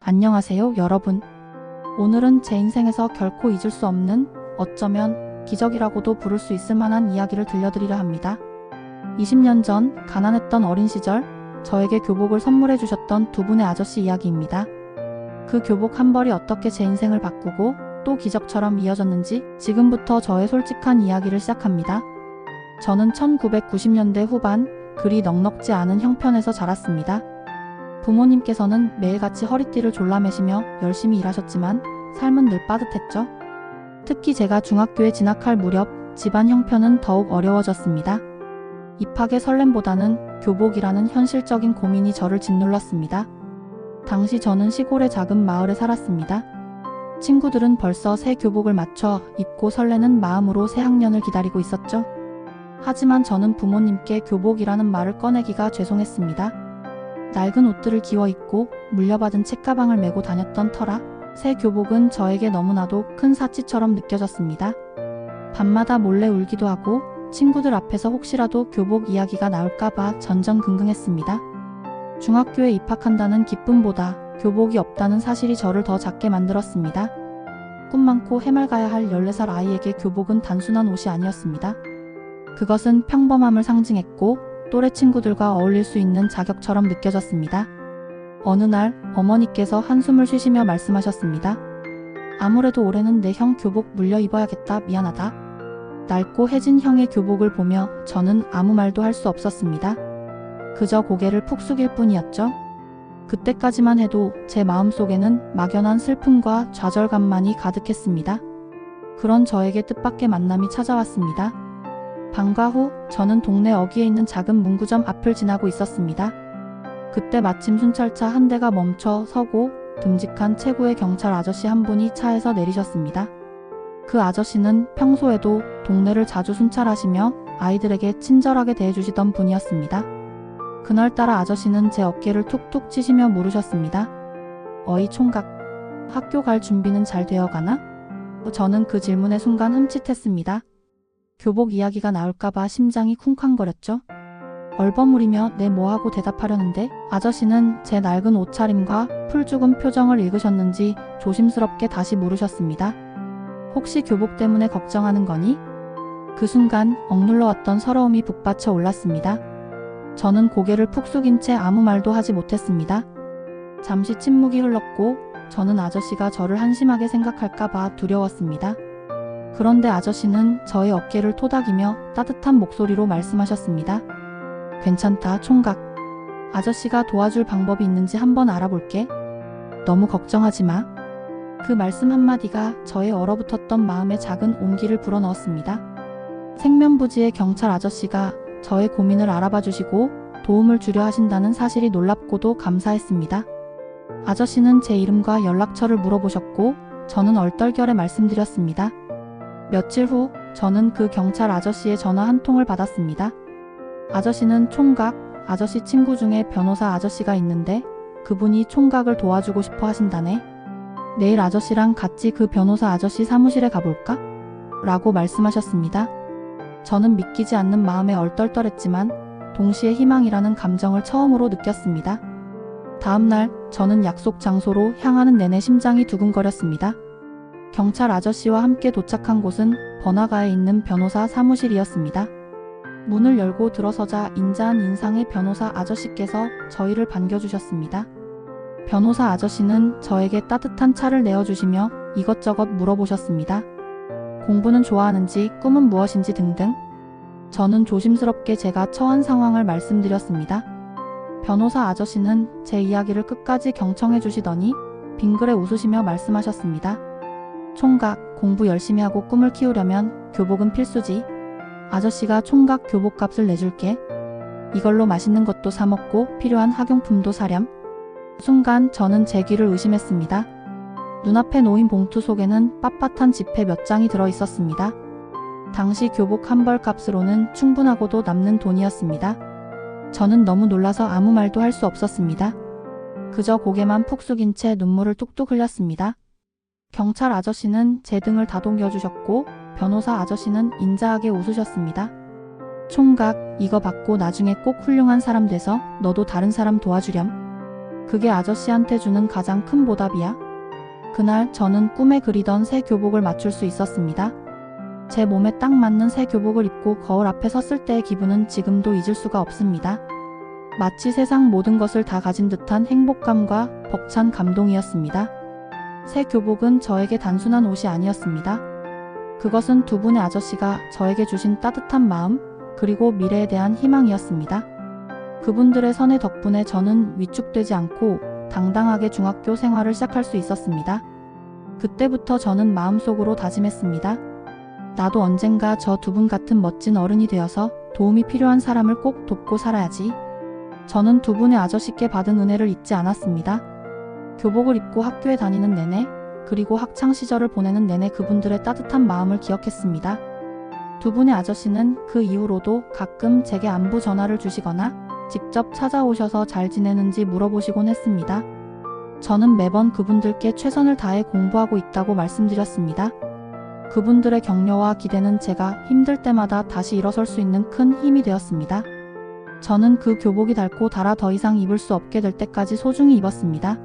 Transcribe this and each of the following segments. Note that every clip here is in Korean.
안녕하세요, 여러분. 오늘은 제 인생에서 결코 잊을 수 없는, 어쩌면 기적이라고도 부를 수 있을 만한 이야기를 들려드리려 합니다. 20년 전 가난했던 어린 시절 저에게 교복을 선물해 주셨던 두 분의 아저씨 이야기입니다. 그 교복 한 벌이 어떻게 제 인생을 바꾸고 또 기적처럼 이어졌는지 지금부터 저의 솔직한 이야기를 시작합니다. 저는 1990년대 후반 그리 넉넉지 않은 형편에서 자랐습니다. 부모님께서는 매일같이 허리띠를 졸라매시며 열심히 일하셨지만 삶은 늘 빠듯했죠. 특히 제가 중학교에 진학할 무렵 집안 형편은 더욱 어려워졌습니다. 입학의 설렘보다는 교복이라는 현실적인 고민이 저를 짓눌렀습니다. 당시 저는 시골의 작은 마을에 살았습니다. 친구들은 벌써 새 교복을 맞춰 입고 설레는 마음으로 새 학년을 기다리고 있었죠. 하지만 저는 부모님께 교복이라는 말을 꺼내기가 죄송했습니다. 낡은 옷들을 기워 입고 물려받은 책가방을 메고 다녔던 터라 새 교복은 저에게 너무나도 큰 사치처럼 느껴졌습니다. 밤마다 몰래 울기도 하고 친구들 앞에서 혹시라도 교복 이야기가 나올까봐 전전긍긍했습니다. 중학교에 입학한다는 기쁨보다 교복이 없다는 사실이 저를 더 작게 만들었습니다. 꿈 많고 해맑아야 할 14살 아이에게 교복은 단순한 옷이 아니었습니다. 그것은 평범함을 상징했고 또래 친구들과 어울릴 수 있는 자격처럼 느껴졌습니다. 어느 날 어머니께서 한숨을 쉬시며 말씀하셨습니다. 아무래도 올해는 내 형 교복 물려 입어야겠다. 미안하다. 낡고 해진 형의 교복을 보며 저는 아무 말도 할 수 없었습니다. 그저 고개를 푹 숙일 뿐이었죠. 그때까지만 해도 제 마음속에는 막연한 슬픔과 좌절감만이 가득했습니다. 그런 저에게 뜻밖의 만남이 찾아왔습니다. 방과 후 저는 동네 어귀에 있는 작은 문구점 앞을 지나고 있었습니다. 그때 마침 순찰차 한 대가 멈춰 서고 듬직한 체구의 경찰 아저씨 한 분이 차에서 내리셨습니다. 그 아저씨는 평소에도 동네를 자주 순찰하시며 아이들에게 친절하게 대해주시던 분이었습니다. 그날따라 아저씨는 제 어깨를 툭툭 치시며 물으셨습니다. 어이 총각, 학교 갈 준비는 잘 되어가나? 저는 그 질문에 순간 흠칫했습니다. 교복 이야기가 나올까봐 심장이 쿵쾅거렸죠. 얼버무리며 네 뭐하고 대답하려는데 아저씨는 제 낡은 옷차림과 풀죽은 표정을 읽으셨는지 조심스럽게 다시 물으셨습니다. 혹시 교복 때문에 걱정하는 거니? 그 순간 억눌러 왔던 서러움이 북받쳐 올랐습니다. 저는 고개를 푹 숙인 채 아무 말도 하지 못했습니다. 잠시 침묵이 흘렀고 저는 아저씨가 저를 한심하게 생각할까봐 두려웠습니다. 그런데 아저씨는 저의 어깨를 토닥이며 따뜻한 목소리로 말씀하셨습니다. 괜찮다, 총각. 아저씨가 도와줄 방법이 있는지 한번 알아볼게. 너무 걱정하지 마. 그 말씀 한마디가 저의 얼어붙었던 마음에 작은 온기를 불어넣었습니다. 생면부지의 경찰 아저씨가 저의 고민을 알아봐 주시고 도움을 주려 하신다는 사실이 놀랍고도 감사했습니다. 아저씨는 제 이름과 연락처를 물어보셨고 저는 얼떨결에 말씀드렸습니다. 며칠 후 저는 그 경찰 아저씨의 전화 한 통을 받았습니다. 아저씨는 총각, 아저씨 친구 중에 변호사 아저씨가 있는데 그분이 총각을 도와주고 싶어 하신다네. 내일 아저씨랑 같이 그 변호사 아저씨 사무실에 가볼까? 라고 말씀하셨습니다. 저는 믿기지 않는 마음에 얼떨떨했지만 동시에 희망이라는 감정을 처음으로 느꼈습니다. 다음날 저는 약속 장소로 향하는 내내 심장이 두근거렸습니다. 경찰 아저씨와 함께 도착한 곳은 번화가에 있는 변호사 사무실이었습니다. 문을 열고 들어서자 인자한 인상의 변호사 아저씨께서 저희를 반겨주셨습니다. 변호사 아저씨는 저에게 따뜻한 차를 내어주시며 이것저것 물어보셨습니다. 공부는 좋아하는지, 꿈은 무엇인지 등등. 저는 조심스럽게 제가 처한 상황을 말씀드렸습니다. 변호사 아저씨는 제 이야기를 끝까지 경청해 주시더니 빙그레 웃으시며 말씀하셨습니다. 총각, 공부 열심히 하고 꿈을 키우려면 교복은 필수지. 아저씨가 총각 교복값을 내줄게. 이걸로 맛있는 것도 사 먹고 필요한 학용품도 사렴. 순간 저는 제 귀를 의심했습니다. 눈앞에 놓인 봉투 속에는 빳빳한 지폐 몇 장이 들어 있었습니다. 당시 교복 한 벌 값으로는 충분하고도 남는 돈이었습니다. 저는 너무 놀라서 아무 말도 할 수 없었습니다. 그저 고개만 푹 숙인 채 눈물을 뚝뚝 흘렸습니다. 경찰 아저씨는 제 등을 다독여 주셨고 변호사 아저씨는 인자하게 웃으셨습니다. 총각, 이거 받고 나중에 꼭 훌륭한 사람 돼서 너도 다른 사람 도와주렴. 그게 아저씨한테 주는 가장 큰 보답이야. 그날 저는 꿈에 그리던 새 교복을 맞출 수 있었습니다. 제 몸에 딱 맞는 새 교복을 입고 거울 앞에 섰을 때의 기분은 지금도 잊을 수가 없습니다. 마치 세상 모든 것을 다 가진 듯한 행복감과 벅찬 감동이었습니다. 새 교복은 저에게 단순한 옷이 아니었습니다. 그것은 두 분의 아저씨가 저에게 주신 따뜻한 마음, 그리고 미래에 대한 희망이었습니다. 그분들의 선의 덕분에 저는 위축되지 않고 당당하게 중학교 생활을 시작할 수 있었습니다. 그때부터 저는 마음속으로 다짐했습니다. 나도 언젠가 저 두 분 같은 멋진 어른이 되어서 도움이 필요한 사람을 꼭 돕고 살아야지. 저는 두 분의 아저씨께 받은 은혜를 잊지 않았습니다. 교복을 입고 학교에 다니는 내내, 그리고 학창 시절을 보내는 내내 그분들의 따뜻한 마음을 기억했습니다. 두 분의 아저씨는 그 이후로도 가끔 제게 안부 전화를 주시거나 직접 찾아오셔서 잘 지내는지 물어보시곤 했습니다. 저는 매번 그분들께 최선을 다해 공부하고 있다고 말씀드렸습니다. 그분들의 격려와 기대는 제가 힘들 때마다 다시 일어설 수 있는 큰 힘이 되었습니다. 저는 그 교복이 닳고 닳아 더 이상 입을 수 없게 될 때까지 소중히 입었습니다.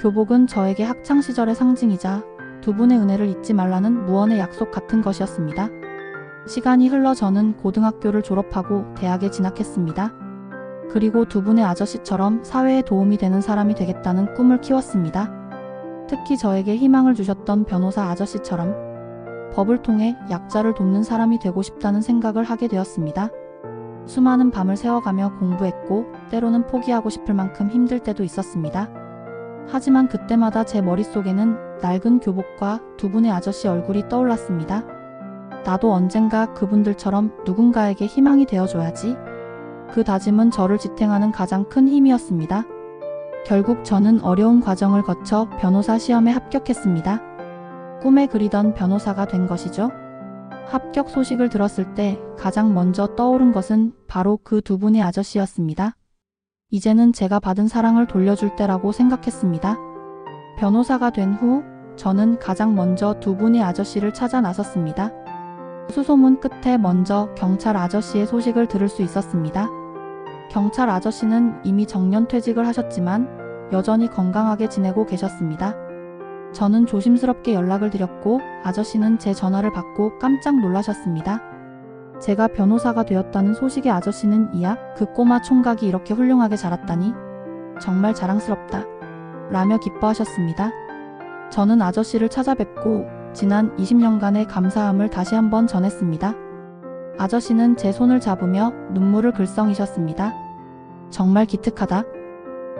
교복은 저에게 학창 시절의 상징이자 두 분의 은혜를 잊지 말라는 무언의 약속 같은 것이었습니다. 시간이 흘러 저는 고등학교를 졸업하고 대학에 진학했습니다. 그리고 두 분의 아저씨처럼 사회에 도움이 되는 사람이 되겠다는 꿈을 키웠습니다. 특히 저에게 희망을 주셨던 변호사 아저씨처럼 법을 통해 약자를 돕는 사람이 되고 싶다는 생각을 하게 되었습니다. 수많은 밤을 새워가며 공부했고 때로는 포기하고 싶을 만큼 힘들 때도 있었습니다. 하지만 그때마다 제 머릿속에는 낡은 교복과 두 분의 아저씨 얼굴이 떠올랐습니다. 나도 언젠가 그분들처럼 누군가에게 희망이 되어줘야지. 그 다짐은 저를 지탱하는 가장 큰 힘이었습니다. 결국 저는 어려운 과정을 거쳐 변호사 시험에 합격했습니다. 꿈에 그리던 변호사가 된 것이죠. 합격 소식을 들었을 때 가장 먼저 떠오른 것은 바로 그 두 분의 아저씨였습니다. 이제는 제가 받은 사랑을 돌려줄 때라고 생각했습니다. 변호사가 된 후 저는 가장 먼저 두 분의 아저씨를 찾아 나섰습니다. 수소문 끝에 먼저 경찰 아저씨의 소식을 들을 수 있었습니다. 경찰 아저씨는 이미 정년퇴직을 하셨지만 여전히 건강하게 지내고 계셨습니다. 저는 조심스럽게 연락을 드렸고 아저씨는 제 전화를 받고 깜짝 놀라셨습니다. 제가 변호사가 되었다는 소식에 아저씨는 이야, 그 꼬마 총각이 이렇게 훌륭하게 자랐다니 정말 자랑스럽다 라며 기뻐하셨습니다. 저는 아저씨를 찾아뵙고 지난 20년간의 감사함을 다시 한번 전했습니다. 아저씨는 제 손을 잡으며 눈물을 글썽이셨습니다. 정말 기특하다.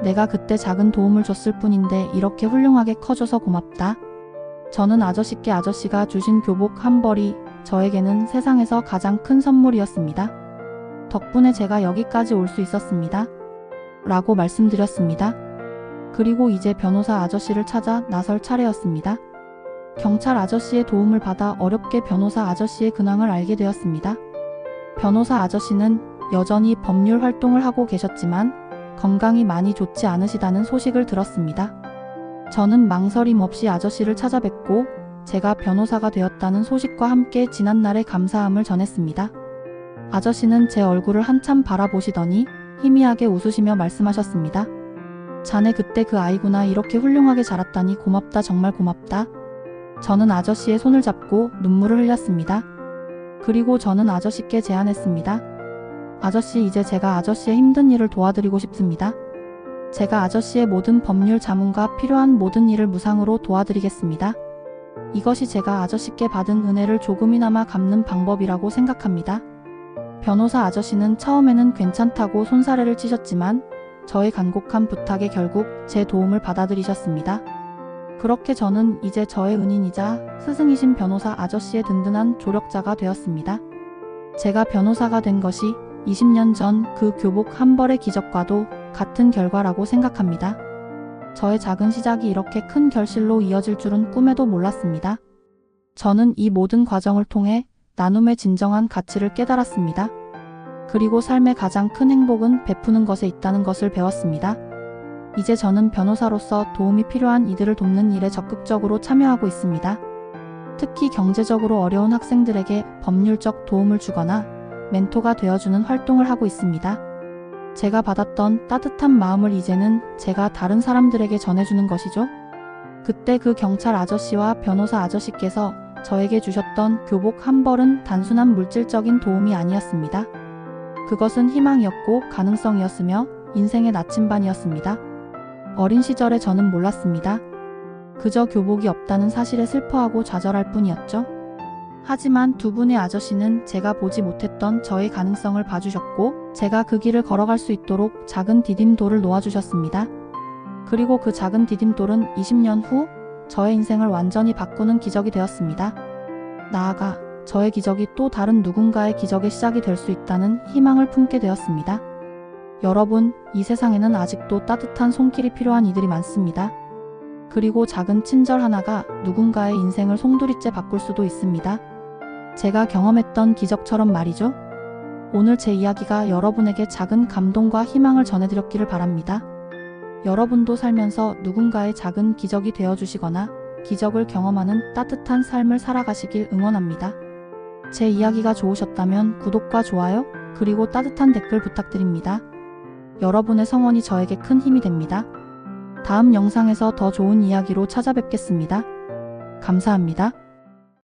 내가 그때 작은 도움을 줬을 뿐인데 이렇게 훌륭하게 커줘서 고맙다. 저는 아저씨께 아저씨가 주신 교복 한 벌이 저에게는 세상에서 가장 큰 선물이었습니다. 덕분에 제가 여기까지 올 수 있었습니다. 라고 말씀드렸습니다. 그리고 이제 변호사 아저씨를 찾아 나설 차례였습니다. 경찰 아저씨의 도움을 받아 어렵게 변호사 아저씨의 근황을 알게 되었습니다. 변호사 아저씨는 여전히 법률 활동을 하고 계셨지만 건강이 많이 좋지 않으시다는 소식을 들었습니다. 저는 망설임 없이 아저씨를 찾아뵙고 제가 변호사가 되었다는 소식과 함께 지난날의 감사함을 전했습니다. 아저씨는 제 얼굴을 한참 바라보시더니 희미하게 웃으시며 말씀하셨습니다. 자네 그때 그 아이구나. 이렇게 훌륭하게 자랐다니 고맙다. 정말 고맙다. 저는 아저씨의 손을 잡고 눈물을 흘렸습니다. 그리고 저는 아저씨께 제안했습니다. 아저씨, 이제 제가 아저씨의 힘든 일을 도와드리고 싶습니다. 제가 아저씨의 모든 법률 자문과 필요한 모든 일을 무상으로 도와드리겠습니다. 이것이 제가 아저씨께 받은 은혜를 조금이나마 갚는 방법이라고 생각합니다. 변호사 아저씨는 처음에는 괜찮다고 손사래를 치셨지만 저의 간곡한 부탁에 결국 제 도움을 받아들이셨습니다. 그렇게 저는 이제 저의 은인이자 스승이신 변호사 아저씨의 든든한 조력자가 되었습니다. 제가 변호사가 된 것이 20년 전 그 교복 한 벌의 기적과도 같은 결과라고 생각합니다. 저의 작은 시작이 이렇게 큰 결실로 이어질 줄은 꿈에도 몰랐습니다. 저는 이 모든 과정을 통해 나눔의 진정한 가치를 깨달았습니다. 그리고 삶의 가장 큰 행복은 베푸는 것에 있다는 것을 배웠습니다. 이제 저는 변호사로서 도움이 필요한 이들을 돕는 일에 적극적으로 참여하고 있습니다. 특히 경제적으로 어려운 학생들에게 법률적 도움을 주거나 멘토가 되어주는 활동을 하고 있습니다. 제가 받았던 따뜻한 마음을 이제는 제가 다른 사람들에게 전해주는 것이죠. 그때 그 경찰 아저씨와 변호사 아저씨께서 저에게 주셨던 교복 한 벌은 단순한 물질적인 도움이 아니었습니다. 그것은 희망이었고 가능성이었으며 인생의 나침반이었습니다. 어린 시절에 저는 몰랐습니다. 그저 교복이 없다는 사실에 슬퍼하고 좌절할 뿐이었죠. 하지만 두 분의 아저씨는 제가 보지 못했던 저의 가능성을 봐주셨고 제가 그 길을 걸어갈 수 있도록 작은 디딤돌을 놓아주셨습니다. 그리고 그 작은 디딤돌은 20년 후 저의 인생을 완전히 바꾸는 기적이 되었습니다. 나아가 저의 기적이 또 다른 누군가의 기적의 시작이 될 수 있다는 희망을 품게 되었습니다. 여러분, 이 세상에는 아직도 따뜻한 손길이 필요한 이들이 많습니다. 그리고 작은 친절 하나가 누군가의 인생을 송두리째 바꿀 수도 있습니다. 제가 경험했던 기적처럼 말이죠. 오늘 제 이야기가 여러분에게 작은 감동과 희망을 전해드렸기를 바랍니다. 여러분도 살면서 누군가의 작은 기적이 되어주시거나 기적을 경험하는 따뜻한 삶을 살아가시길 응원합니다. 제 이야기가 좋으셨다면 구독과 좋아요, 그리고 따뜻한 댓글 부탁드립니다. 여러분의 성원이 저에게 큰 힘이 됩니다. 다음 영상에서 더 좋은 이야기로 찾아뵙겠습니다. 감사합니다.